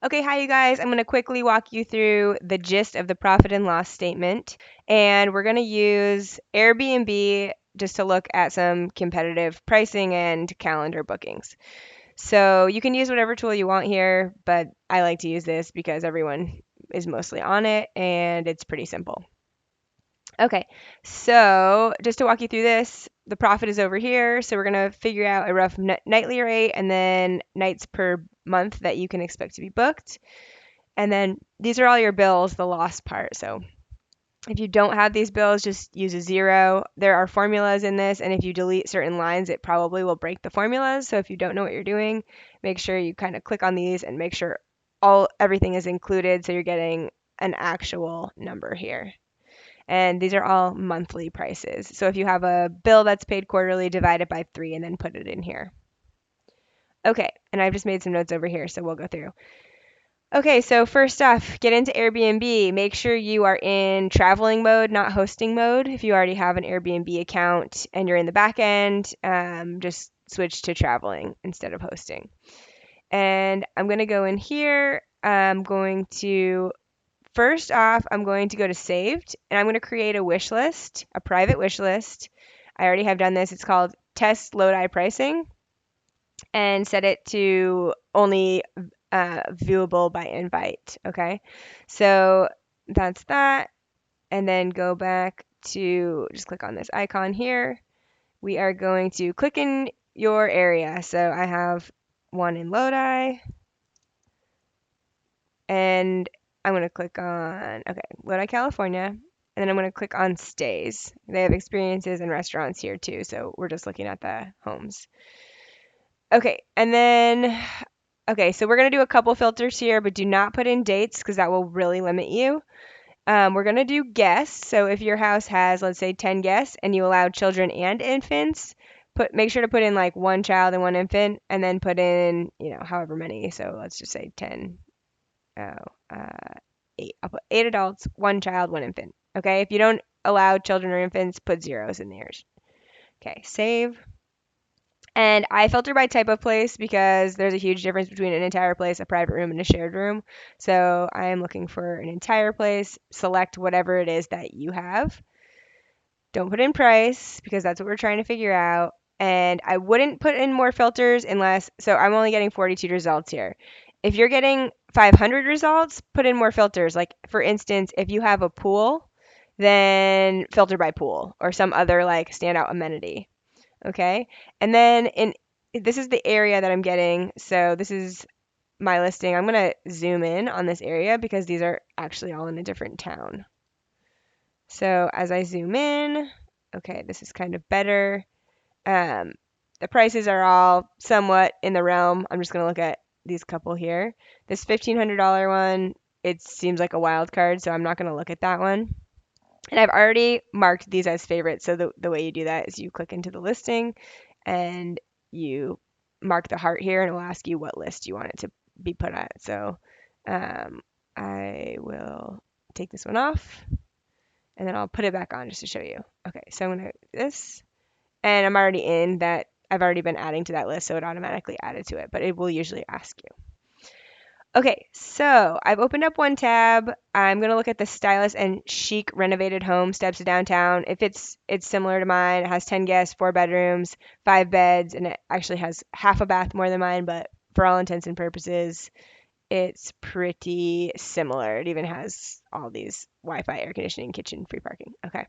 Okay, hi you guys. I'm going to quickly walk you through the gist of the profit and loss statement. And we're going to use Airbnb just to look at some competitive pricing and calendar bookings. So you can use whatever tool you want here, but I like to use this because everyone is mostly on it and it's pretty simple. Okay, so just to walk you through this, the profit is over here. So we're going to figure out a rough nightly rate and then nights per month that you can expect to be booked. And then these are all your bills, the loss part. So if you don't have these bills, just use a zero. There are formulas in this, and if you delete certain lines, it probably will break the formulas. So if you don't know what you're doing, make sure you kind of click on these and make sure everything is included so you're getting an actual number here. And these are all monthly prices. So if you have a bill that's paid quarterly, divide it by 3 and then put it in here. Okay, and I've just made some notes over here, so we'll go through. Okay, so first off, get into Airbnb. Make sure you are in traveling mode, not hosting mode. If you already have an Airbnb account and you're in the back end, just switch to traveling instead of hosting. And I'm going to go in here. First off, I'm going to go to saved and I'm going to create a wish list, a private wish list. I already have done this. It's called test Lodi pricing and set it to only viewable by invite. Okay, so that's that. And then go back to just click on this icon here. We are going to click in your area. So I have one in Lodi and I'm going to click on, okay, Lodi, California. And then I'm going to click on stays. They have experiences and restaurants here too. So we're just looking at the homes. Okay, and then okay, so we're going to do a couple filters here, but do not put in dates because that will really limit you. We're going to do guests. So if your house has, let's say, 10 guests and you allow children and infants, make sure to put in like one child and one infant, and then put in, however many. So let's just say 10. Oh, uh, 8. I'll put 8 adults, one child, one infant. Okay, if you don't allow children or infants, put zeros in theirs. Okay, save. And I filter by type of place because there's a huge difference between an entire place, a private room, and a shared room. So I am looking for an entire place. Select whatever it is that you have. Don't put in price because that's what we're trying to figure out. And I wouldn't put in more filters so I'm only getting 42 results here. If you're getting 500 results, put in more filters. Like for instance, if you have a pool, then filter by pool or some other like standout amenity. Okay. And then this is the area that I'm getting. So this is my listing. I'm going to zoom in on this area because these are actually all in a different town. So as I zoom in, okay, this is kind of better. Um, the prices are all somewhat in the realm. I'm just going to look at these couple here. This $1,500 one, it seems like a wild card, so I'm not going to look at that one. And I've already marked these as favorites. So the way you do that is you click into the listing and you mark the heart here and it will ask you what list you want it to be put at. So I will take this one off and then I'll put it back on just to show you. Okay, so I'm going to do this and I'm already in that. I've already been adding to that list, so it automatically added to it, but it will usually ask you. Okay, so I've opened up one tab. I'm gonna look at the stylish and chic renovated home steps to downtown. If it's similar to mine, it has 10 guests, 4 bedrooms, 5 beds, and it actually has half a bath more than mine, but for all intents and purposes, it's pretty similar. It even has all these Wi-Fi, air conditioning, kitchen, free parking. Okay.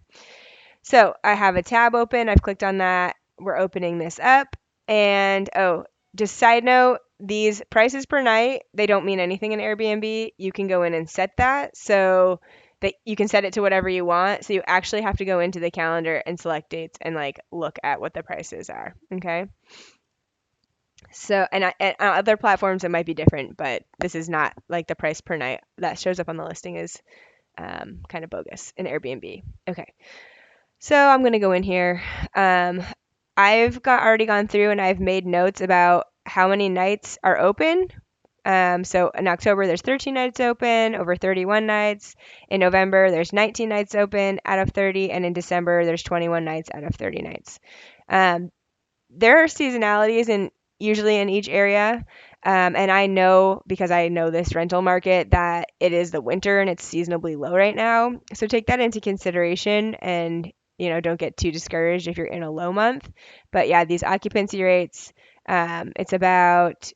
So I have a tab open. I've clicked on that. We're opening this up. And just side note, these prices per night, they don't mean anything in Airbnb. You can go in and set that so that you can set it to whatever you want. So you actually have to go into the calendar and select dates and like look at what the prices are. Okay. So, and on other platforms, it might be different, but this is not like the price per night that shows up on the listing is kind of bogus in Airbnb. Okay. So I'm going to go in here. I've already gone through and I've made notes about how many nights are open. So in October, there's 13 nights open, over 31 nights. In November, there's 19 nights open out of 30. And in December, there's 21 nights out of 30 nights. There are seasonalities usually in each area. And I know because I know this rental market that it is the winter and it's seasonably low right now. So take that into consideration and, don't get too discouraged if you're in a low month. But yeah, these occupancy rates, it's about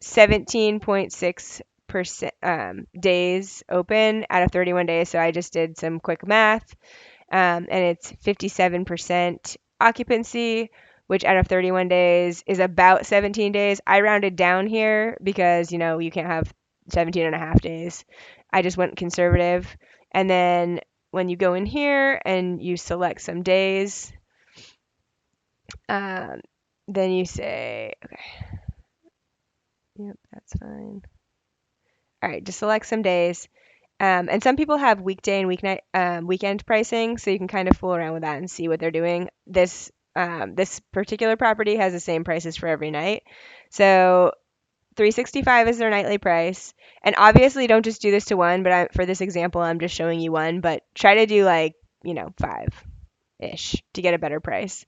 17.6% days open out of 31 days. So I just did some quick math, and it's 57% occupancy, which out of 31 days is about 17 days. I rounded down here because, you can't have 17 and a half days. I just went conservative. And then when you go in here and you select some days, um, then you say, okay, yep, that's fine. All right, just select some days. And some people have weekday and weeknight weekend pricing, so you can kind of fool around with that and see what they're doing. This particular property has the same prices for every night. So 365 is their nightly price. And obviously don't just do this to one, but for this example, I'm just showing you one, but try to do like, 5-ish to get a better price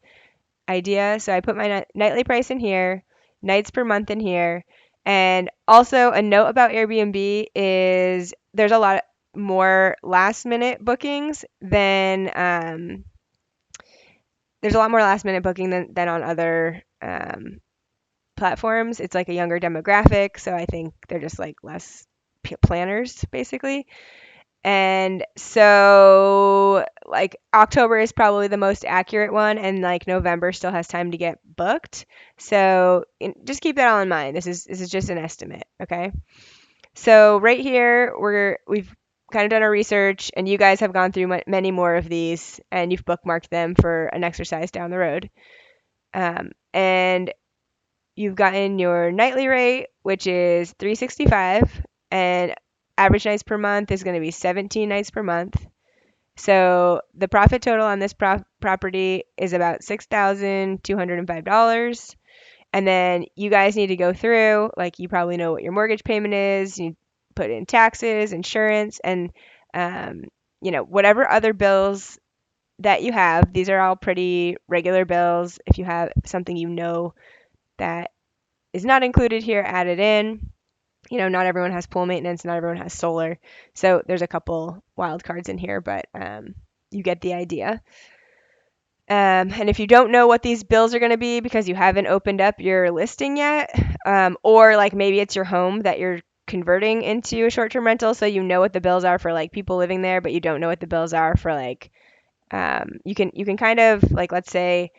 idea. So I put my nightly price in here, nights per month in here. And also a note about Airbnb is there's a lot more last minute bookings there's a lot more last minute booking than on other platforms. It's like a younger demographic, so I think they're just like less planners basically. And so, like, October is probably the most accurate one, and like November still has time to get booked. So, just keep that all in mind. This is just an estimate, okay? So, right here, we've kind of done our research, and you guys have gone through many more of these, and you've bookmarked them for an exercise down the road. And you've gotten your nightly rate, which is 365, and average nights per month is going to be 17 nights per month. So the profit total on this property is about $6,205. And then you guys need to go through, like, you probably know what your mortgage payment is. You put in taxes, insurance, and whatever other bills that you have. These are all pretty regular bills. If you have something that is not included here, add it in. Not everyone has pool maintenance, not everyone has solar. So there's a couple wild cards in here, but you get the idea. And if you don't know what these bills are going to be because you haven't opened up your listing yet, or like maybe it's your home that you're converting into a short-term rental, so you know what the bills are for like people living there, but you don't know what the bills are for like you can kind of like, let's say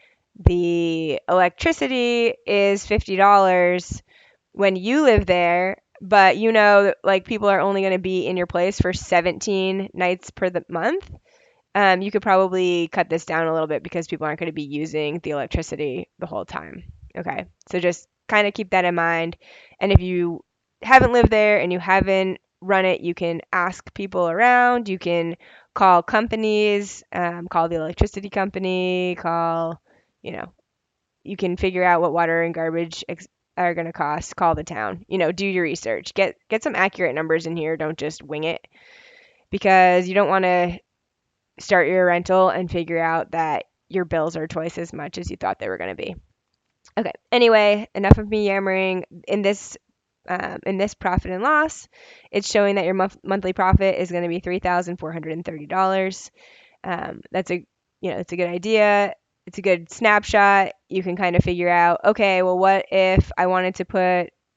the electricity is $50 when you live there, but like people are only going to be in your place for 17 nights per the month. You could probably cut this down a little bit because people aren't going to be using the electricity the whole time. Okay, so just kind of keep that in mind. And if you haven't lived there and you haven't run it, you can ask people around. You can call companies, call the electricity company, you know, you can figure out what water and garbage are going to cost. Call the town. Do your research. Get some accurate numbers in here. Don't just wing it because you don't want to start your rental and figure out that your bills are twice as much as you thought they were going to be. Okay. Anyway, enough of me yammering. In this profit and loss, it's showing that your monthly profit is going to be $3,430. That's a good idea. It's a good snapshot. You can kind of figure out, okay, well, what if I wanted to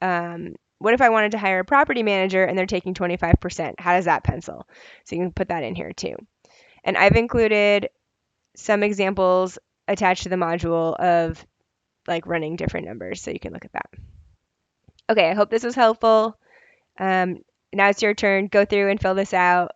hire a property manager and they're taking 25%? How does that pencil? So you can put that in here too. And I've included some examples attached to the module of like running different numbers, so you can look at that. Okay, I hope this was helpful. Now it's your turn. Go through and fill this out.